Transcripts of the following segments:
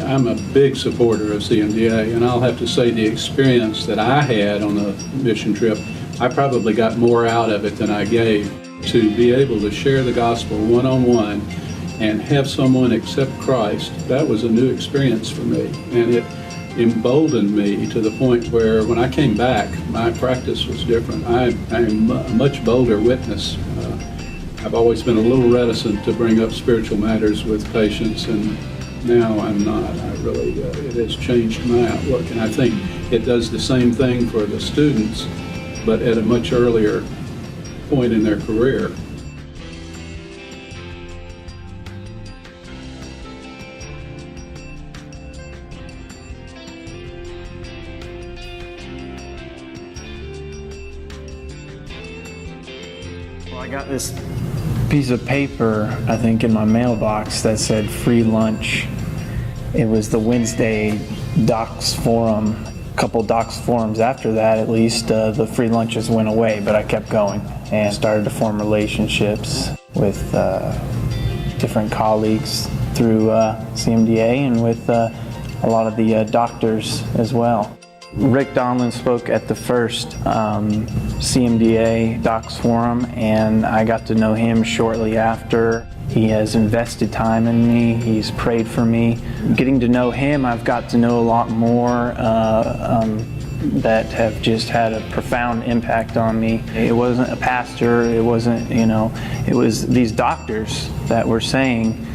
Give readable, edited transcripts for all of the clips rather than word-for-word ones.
I'm a big supporter of CMDA, and I'll have to say the experience that I had on the mission trip, I probably got more out of it than I gave. To be able to share the gospel one-on-one and have someone accept Christ, that was a new experience for me, and it emboldened me to the point where when I came back, my practice was different. I'm a much bolder witness. I've always been a little reticent to bring up spiritual matters with patients, and now I'm not. It has changed my outlook, and I think it does the same thing for the students, but at a much earlier point in their career. Well, I got this piece of paper, I think, in my mailbox that said free lunch. It was the Wednesday Docs Forum. A couple Docs Forums after that, at least, the free lunches went away, but I kept going and started to form relationships with different colleagues through CMDA and with a lot of the doctors as well. Rick Donlin spoke at the first CMDA Docs Forum, and I got to know him shortly after. He has invested time in me. He's prayed for me. Getting to know him, I've got to know a lot more that have just had a profound impact on me. It wasn't a pastor. It wasn't, it was these doctors that were saying,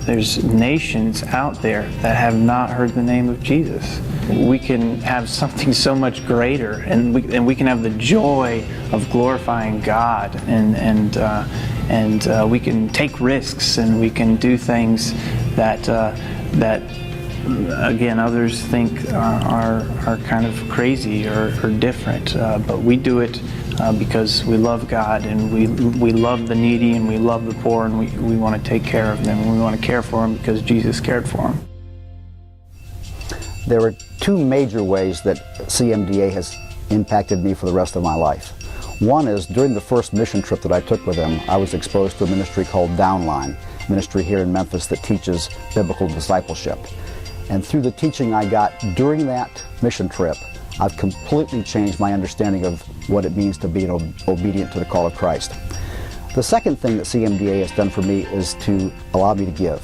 there's nations out there that have not heard the name of Jesus. We can have something so much greater, and we can have the joy of glorifying God, and we can take risks, and we can do things that again others think are kind of crazy or different, but we do it because we love God, and we love the needy, and we love the poor, and we want to take care of them, and we want to care for them because Jesus cared for them. There are two major ways that CMDA has impacted me for the rest of my life. One is during the first mission trip that I took with them, I was exposed to a ministry called Downline, a ministry here in Memphis that teaches biblical discipleship. And through the teaching I got during that mission trip, I've completely changed my understanding of what it means to be obedient to the call of Christ. The second thing that CMDA has done for me is to allow me to give.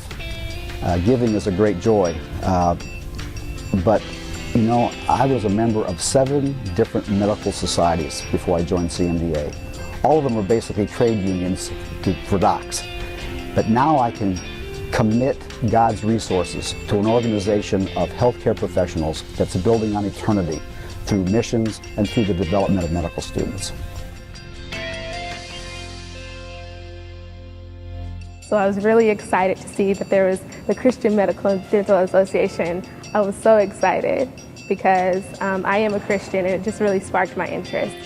Giving is a great joy, but I was a member of 7 different medical societies before I joined CMDA. All of them were basically trade unions for docs. But now I can commit God's resources to an organization of healthcare professionals that's building on eternity through missions and through the development of medical students. So I was really excited to see that there was the Christian Medical and Dental Association. I was so excited because I am a Christian, and it just really sparked my interest.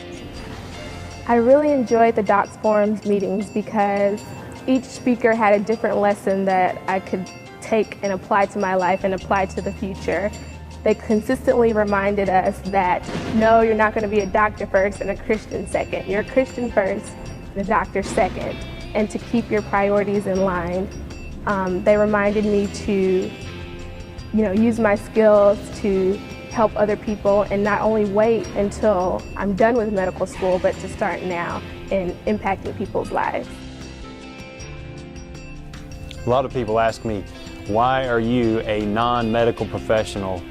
I really enjoyed the Docs Forums meetings because each speaker had a different lesson that I could take and apply to my life and apply to the future. They consistently reminded us that, no, you're not going to be a doctor first and a Christian second. You're a Christian first and a doctor second, and to keep your priorities in line. They reminded me to, use my skills to help other people and not only wait until I'm done with medical school, but to start now in impacting people's lives. A lot of people ask me, why are you a non-medical professional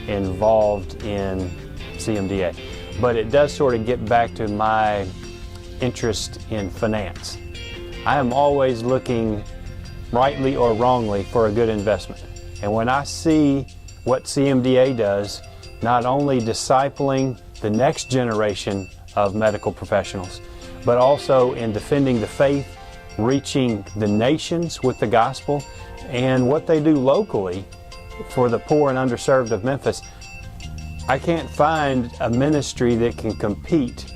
involved in CMDA? But it does sort of get back to my interest in finance. I am always looking, rightly or wrongly, for a good investment. And when I see what CMDA does, not only discipling the next generation of medical professionals, but also in defending the faith, reaching the nations with the gospel, and what they do locally for the poor and underserved of Memphis, I can't find a ministry that can compete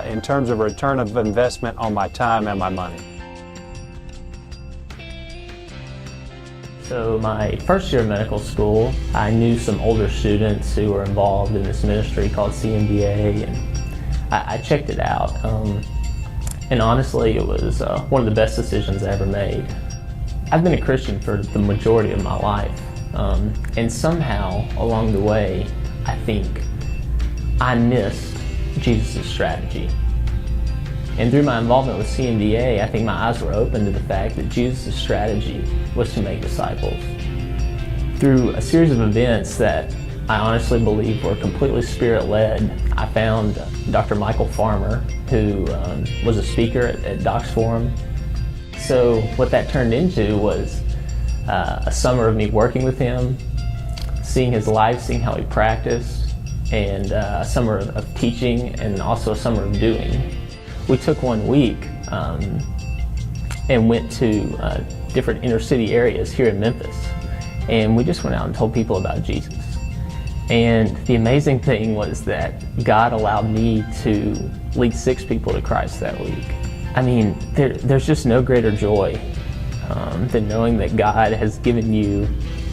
in terms of return of investment on my time and my money. So my first year of medical school, I knew some older students who were involved in this ministry called CMDA, and I checked it out. And honestly, it was one of the best decisions I ever made. I've been a Christian for the majority of my life, and somehow along the way, I think I missed Jesus' strategy. And through my involvement with CMDA, I think my eyes were open to the fact that Jesus' strategy was to make disciples. Through a series of events that I honestly believe were completely Spirit-led, I found Dr. Michael Farmer, who was a speaker at Doc's Forum. So what that turned into was a summer of me working with him, seeing his life, seeing how he practiced, and a summer of teaching, and also a summer of doing. We took 1 week and went to different inner city areas here in Memphis, and we just went out and told people about Jesus. And the amazing thing was that God allowed me to lead 6 people to Christ that week. I mean, there's just no greater joy than knowing that God has given you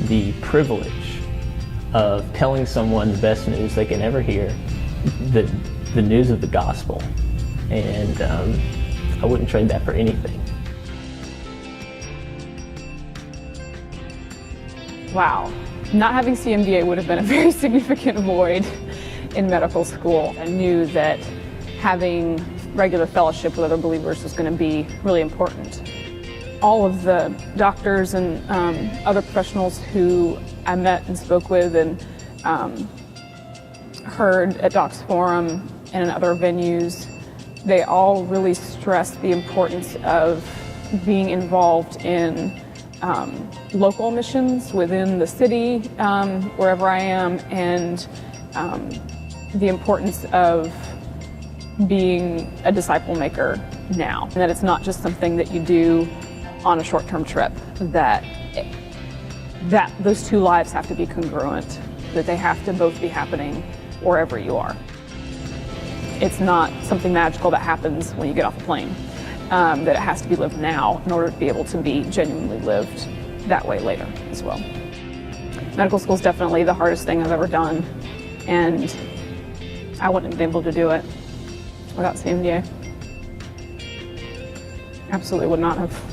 the privilege of telling someone the best news they can ever hear, the news of the gospel. And I wouldn't trade that for anything. Wow. Not having CMDA would have been a very significant void in medical school. I knew that having regular fellowship with other believers was going to be really important. All of the doctors and other professionals who I met and spoke with and heard at Doc's Forum and in other venues, they all really stressed the importance of being involved in local missions within the city, wherever I am, and the importance of being a disciple maker now. And that it's not just something that you do on a short-term trip, that those two lives have to be congruent, that they have to both be happening wherever you are. It's not something magical that happens when you get off a plane, that it has to be lived now in order to be able to be genuinely lived that way later as well. Medical school is definitely the hardest thing I've ever done, and I wouldn't have been able to do it without CMDA. Absolutely would not have.